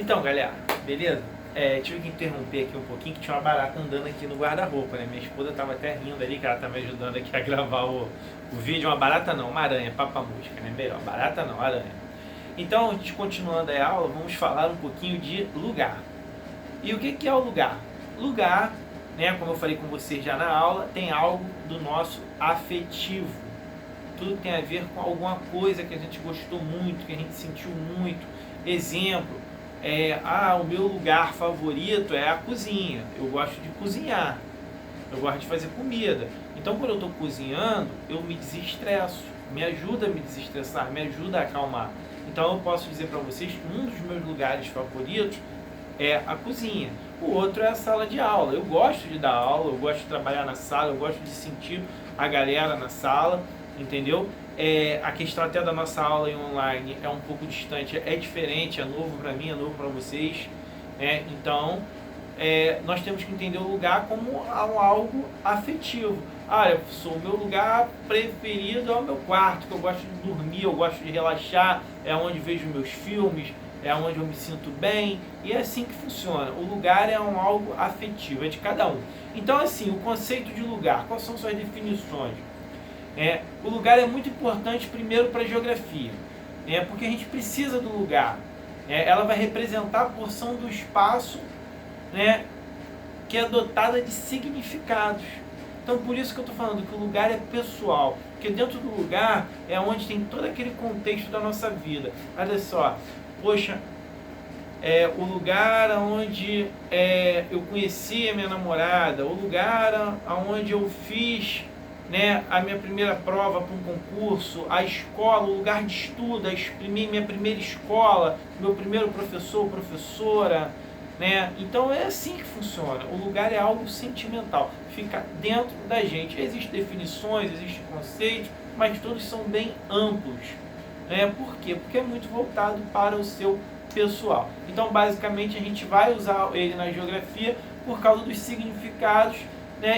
Então, galera, beleza? Tive que interromper aqui um pouquinho, que tinha uma barata andando aqui no guarda-roupa, né? Minha esposa tava até rindo ali, que ela tá me ajudando aqui a gravar o vídeo. Uma barata não, uma aranha, papa-mosca, né? Melhor, barata não, aranha. Então, a gente continuando a aula, vamos falar um pouquinho de lugar. E o que é o lugar? Lugar, né, como eu falei com vocês já na aula, tem algo do nosso afetivo. Tudo tem a ver com alguma coisa que a gente gostou muito, que a gente sentiu muito. Exemplo, o meu lugar favorito é a cozinha. Eu gosto de cozinhar. Eu gosto de fazer comida. Então, quando eu estou cozinhando, eu me desestresso. Me ajuda a me desestressar, me ajuda a acalmar. Então, eu posso dizer para vocês que um dos meus lugares favoritos é a cozinha. O outro é a sala de aula. Eu gosto de dar aula, eu gosto de trabalhar na sala, eu gosto de sentir a galera na sala, entendeu? A questão até da nossa aula em online é um pouco distante, é diferente, é novo para mim, é novo para vocês. Então, nós temos que entender o lugar como algo afetivo. O meu lugar preferido é o meu quarto, que eu gosto de dormir, eu gosto de relaxar, é onde vejo meus filmes, é onde eu me sinto bem, e é assim que funciona. O lugar é algo afetivo, é de cada um. Então, assim, o conceito de lugar, quais são suas definições? O lugar é muito importante, primeiro, para a geografia, porque a gente precisa do lugar. Ela vai representar a porção do espaço, que é dotada de significados. Então, por isso que eu estou falando que o lugar é pessoal, porque dentro do lugar é onde tem todo aquele contexto da nossa vida. Olha só, poxa, o lugar onde eu conheci a minha namorada, o lugar onde eu fiz a minha primeira prova para um concurso, a escola, o lugar de estudo, minha primeira escola, meu primeiro professor, professora, Então é assim que funciona. O lugar é algo sentimental, fica dentro da gente. Existem definições, existem conceitos, mas todos são bem amplos. Por quê? Porque é muito voltado para o seu pessoal. Então, basicamente, a gente vai usar ele na geografia por causa dos significados,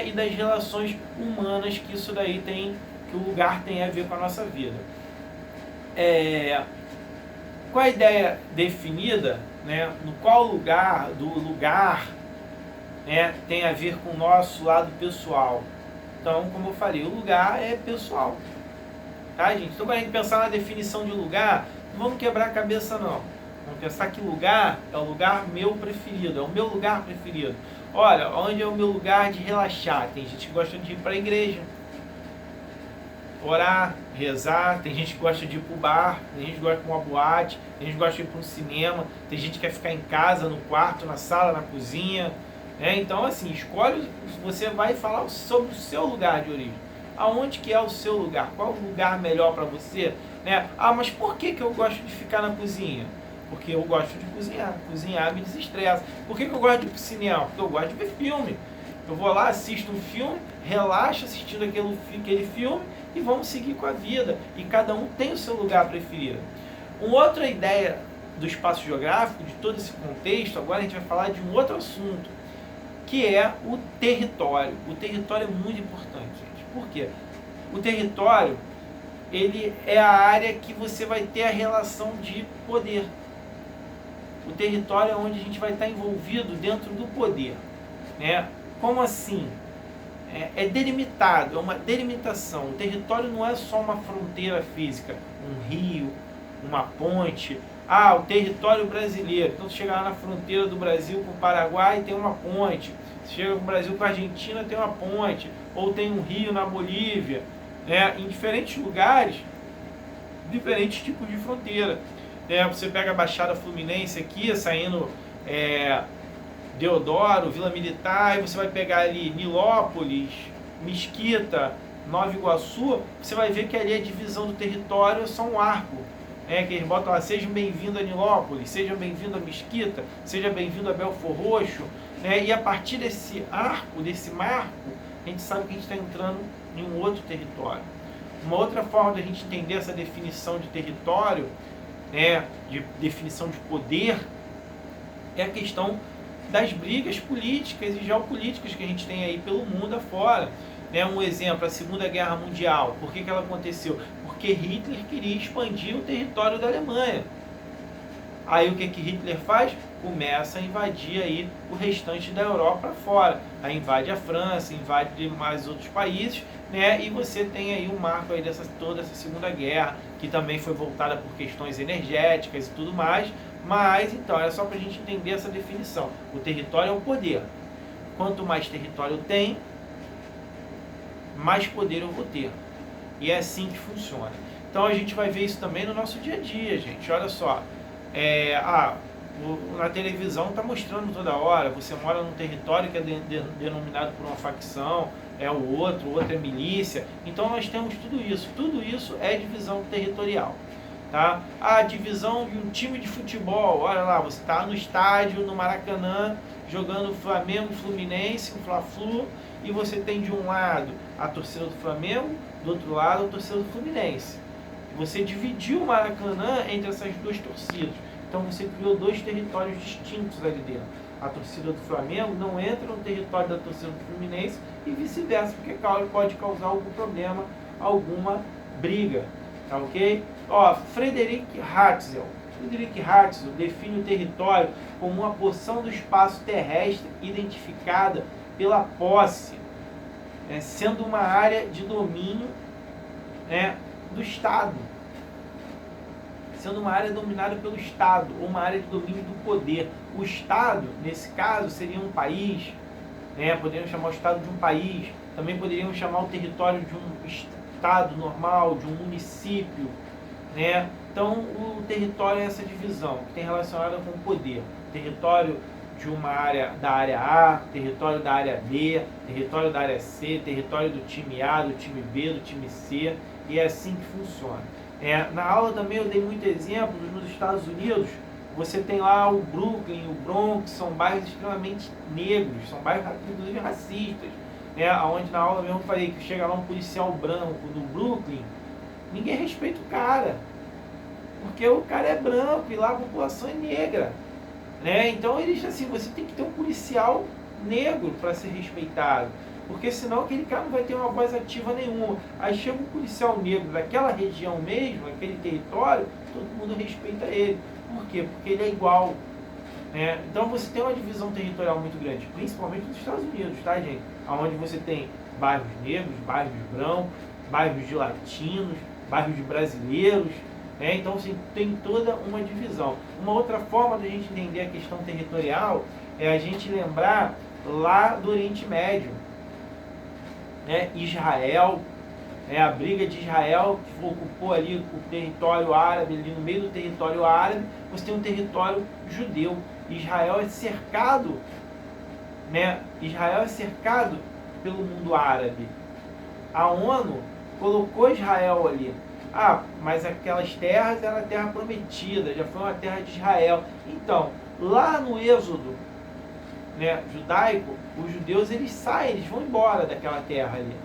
e das relações humanas que isso daí tem, que o lugar tem a ver com a nossa vida. Com a ideia definida, no qual lugar tem a ver com o nosso lado pessoal. Então, como eu falei, o lugar é pessoal. Tá, gente? Então, quando a gente pensar na definição de lugar, não vamos quebrar a cabeça, não. Vamos pensar que lugar é o lugar meu preferido, é o meu lugar preferido. Olha, onde é o meu lugar de relaxar? Tem gente que gosta de ir para a igreja, orar, rezar. Tem gente que gosta de ir para o bar, tem gente que gosta de ir para uma boate, tem gente que gosta de ir para um cinema, tem gente que quer ficar em casa, no quarto, na sala, na cozinha. Então, assim, escolhe, você vai falar sobre o seu lugar de origem. Aonde que é o seu lugar? Qual é o lugar melhor para você? Mas por que eu gosto de ficar na cozinha? Porque eu gosto de cozinhar. Cozinhar me desestressa. Por que eu gosto de ir pro cinema? Porque eu gosto de ver filme. Eu vou lá, assisto um filme, relaxo assistindo aquele filme e vamos seguir com a vida. E cada um tem o seu lugar preferido. Uma outra ideia do espaço geográfico, de todo esse contexto, agora a gente vai falar de um outro assunto, que é o território. O território é muito importante, gente. Por quê? O território, ele é a área que você vai ter a relação de poder. O território é onde a gente vai estar envolvido dentro do poder. Como assim? É delimitado, é uma delimitação. O território não é só uma fronteira física, um rio, uma ponte. O território brasileiro. Então, você chega lá na fronteira do Brasil com o Paraguai, tem uma ponte. Você chega no Brasil com a Argentina, tem uma ponte. Ou tem um rio na Bolívia. Em diferentes lugares, diferentes tipos de fronteira. Você pega a Baixada Fluminense aqui, saindo Deodoro, Vila Militar, e você vai pegar ali Nilópolis, Mesquita, Nova Iguaçu, você vai ver que ali a divisão do território é só um arco. Que eles botam lá, sejam bem-vindos a Nilópolis, sejam bem-vindos a Mesquita, seja bem-vindo a Belfor Roxo. E a partir desse arco, desse marco, a gente sabe que a gente está entrando em um outro território. Uma outra forma de a gente entender essa definição de território, de definição de poder, é a questão das brigas políticas e geopolíticas que a gente tem aí pelo mundo afora. Um exemplo, a Segunda Guerra Mundial. Por que ela aconteceu? Porque Hitler queria expandir o território da Alemanha. Aí o que Hitler faz? Começa a invadir aí o restante da Europa fora. Aí invade a França, invade mais outros países, né? E você tem aí o marco aí toda essa Segunda Guerra, que também foi voltada por questões energéticas e tudo mais. Mas, então, era só para a gente entender essa definição. O território é o poder. Quanto mais território eu tenho, mais poder eu vou ter. E é assim que funciona. Então a gente vai ver isso também no nosso dia a dia, gente. Olha só. Na televisão está mostrando toda hora. Você mora num território que é denominado por uma facção, é o outro é milícia. Então nós temos tudo isso. Tudo isso é divisão territorial. Tá? A divisão de um time de futebol. Olha lá, você está no estádio, no Maracanã, jogando Flamengo, Fluminense, um Fla-Flu, e você tem de um lado a torcida do Flamengo, do outro lado a torcida do Fluminense. Você dividiu o Maracanã entre essas duas torcidas. Então você criou dois territórios distintos ali dentro. A torcida do Flamengo não entra no território da torcida do Fluminense e vice-versa, porque pode causar algum problema, alguma briga. Tá ok? Ó, Friedrich Hatzel. Friedrich Hatzel define o território como uma porção do espaço terrestre identificada pela posse, sendo uma área de domínio do Estado, sendo uma área dominada pelo Estado, ou uma área de domínio do poder. O Estado, nesse caso, seria um país, poderíamos chamar o Estado de um país, também poderíamos chamar o território de um Estado normal, de um município, Então, o território é essa divisão, que tem relacionada com o poder. Território de uma área, da área A, território da área B, território da área C, território do time A, do time B, do time C, e é assim que funciona. Na aula também eu dei muito exemplo. Nos Estados Unidos, você tem lá o Brooklyn, o Bronx, são bairros extremamente negros, são bairros inclusive racistas, onde na aula mesmo eu falei que chega lá um policial branco no Brooklyn, ninguém respeita o cara, porque o cara é branco e lá a população é negra. Então eles assim, você tem que ter um policial negro para ser respeitado, porque senão aquele cara não vai ter uma voz ativa nenhuma. Aí chega um policial negro daquela região mesmo, aquele território, todo mundo respeita ele. Por quê? Porque ele é igual. Então você tem uma divisão territorial muito grande, principalmente nos Estados Unidos, tá, gente? Onde você tem bairros negros, bairros brancos, bairros de latinos, bairros de brasileiros. Então você tem toda uma divisão. Uma outra forma da gente entender a questão territorial é a gente lembrar lá do Oriente Médio, Israel, a briga de Israel, que ocupou ali o território árabe, ali no meio do território árabe, você tem um território judeu. Israel é cercado, Israel é cercado pelo mundo árabe. A ONU colocou Israel ali. Mas aquelas terras eram a terra prometida, já foi uma terra de Israel. Então, lá no Êxodo judaico, os judeus eles saem, eles vão embora daquela terra ali.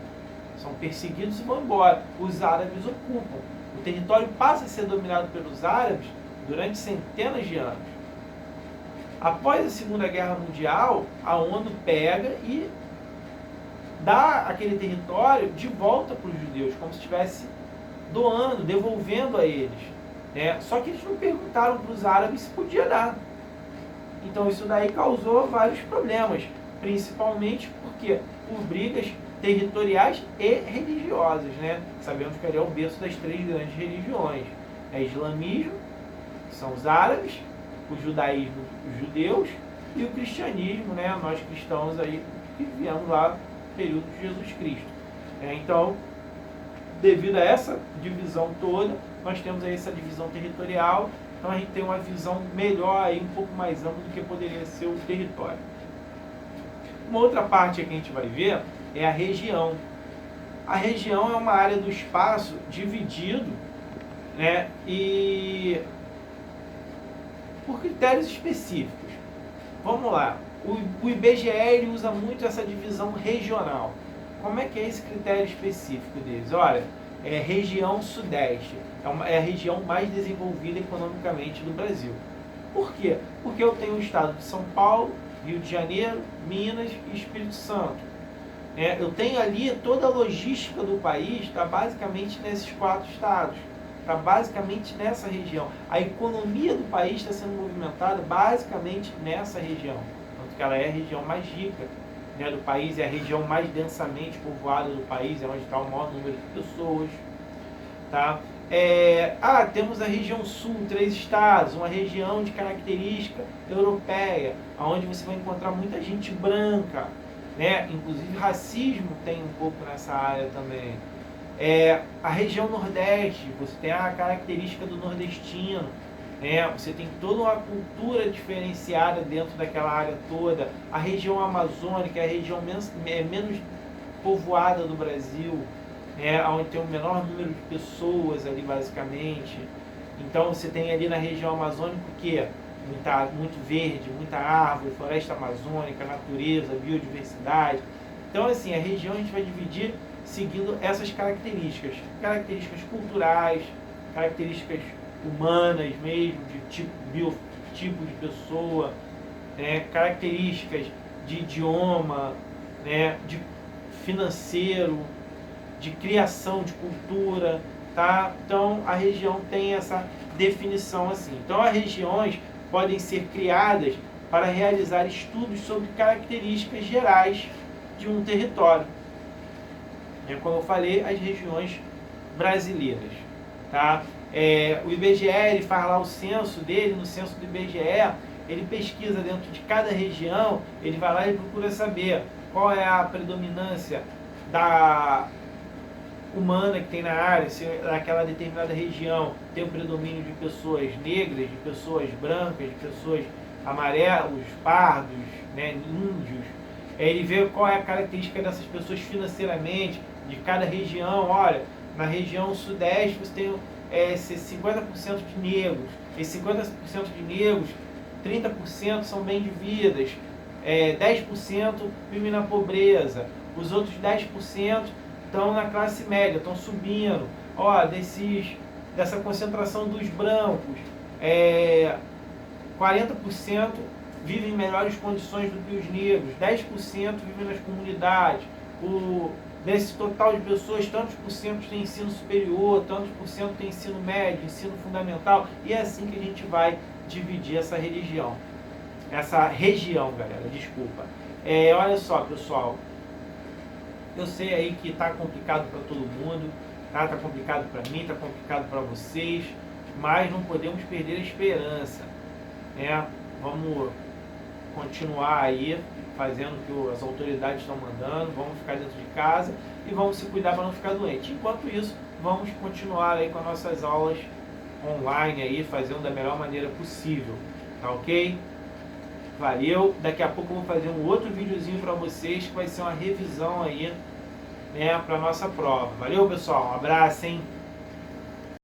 São perseguidos e vão embora. Os árabes ocupam. O território passa a ser dominado pelos árabes durante centenas de anos. Após a Segunda Guerra Mundial, a ONU pega e dá aquele território de volta para os judeus, como se estivesse doando, devolvendo a eles. Só que eles não perguntaram para os árabes se podia dar. Então isso daí causou vários problemas, principalmente porque por brigas territoriais e religiosas. Sabemos que ali é o berço das três grandes religiões. Islamismo, que são os árabes, o judaísmo, os judeus, e o cristianismo, nós cristãos aí que viemos lá no período de Jesus Cristo. Então, devido a essa divisão toda, nós temos aí essa divisão territorial. Então a gente tem uma visão melhor, aí, um pouco mais ampla do que poderia ser o território. Uma outra parte que a gente vai ver é a região. A região é uma área do espaço dividido, e por critérios específicos. Vamos lá. O IBGE ele usa muito essa divisão regional. Como é que é esse critério específico deles? Olha, é região sudeste, é a região mais desenvolvida economicamente do Brasil. Por quê? Porque eu tenho o estado de São Paulo, Rio de Janeiro, Minas e Espírito Santo. Eu tenho ali toda a logística do país, está basicamente nesses 4 estados. está basicamente nessa região. A economia do país está sendo movimentada basicamente nessa região, tanto que ela é a região mais rica, né, do país, é a região mais densamente povoada do país, é onde está o maior número de pessoas. Tá? Temos a região sul, 3 estados, uma região de característica europeia, onde você vai encontrar muita gente branca, né? Inclusive racismo tem um pouco nessa área também. A região nordeste, você tem a característica do nordestino, né? Você tem toda uma cultura diferenciada dentro daquela área toda. A região amazônica é a região menos povoada do Brasil, onde tem o menor número de pessoas ali basicamente. Então você tem ali na região amazônica o quê? Muito verde, muita árvore, floresta amazônica, natureza, biodiversidade. Então assim, a região a gente vai dividir seguindo essas características. Características culturais, características humanas mesmo, de tipo de pessoa, características de idioma, de financeiro, de criação de cultura, tá? Então a região tem essa definição assim. Então as regiões podem ser criadas para realizar estudos sobre características gerais de um território. Como eu falei, as regiões brasileiras, tá? O IBGE ele faz lá o censo dele, no censo do IBGE ele pesquisa dentro de cada região, ele vai lá e procura saber qual é a predominância da humana que tem na área, se naquela determinada região tem o predomínio de pessoas negras, de pessoas brancas, de pessoas amarelos, pardos, índios. Ele vê qual é a característica dessas pessoas financeiramente, de cada região. Olha, na região sudeste você tem 50% de negros. Esses 50% de negros, 30% são bem de vidas, 10% vivem na pobreza, os outros 10% estão na classe média, estão subindo. Dessa concentração dos brancos, 40% vivem em melhores condições do que os negros, 10% vivem nas comunidades. Desse total de pessoas, tantos por cento tem ensino superior, tantos por cento tem ensino médio, ensino fundamental, e é assim que a gente vai dividir essa região, galera, desculpa. Olha só, pessoal, eu sei aí que está complicado para todo mundo, tá complicado para mim, está complicado para vocês, mas não podemos perder a esperança, Vamos continuar aí fazendo o que as autoridades estão mandando, vamos ficar dentro de casa e vamos se cuidar para não ficar doente. Enquanto isso, vamos continuar aí com as nossas aulas online aí, fazendo da melhor maneira possível, tá ok? Valeu, daqui a pouco eu vou fazer um outro videozinho para vocês, que vai ser uma revisão aí, para a nossa prova. Valeu, pessoal, um abraço, hein?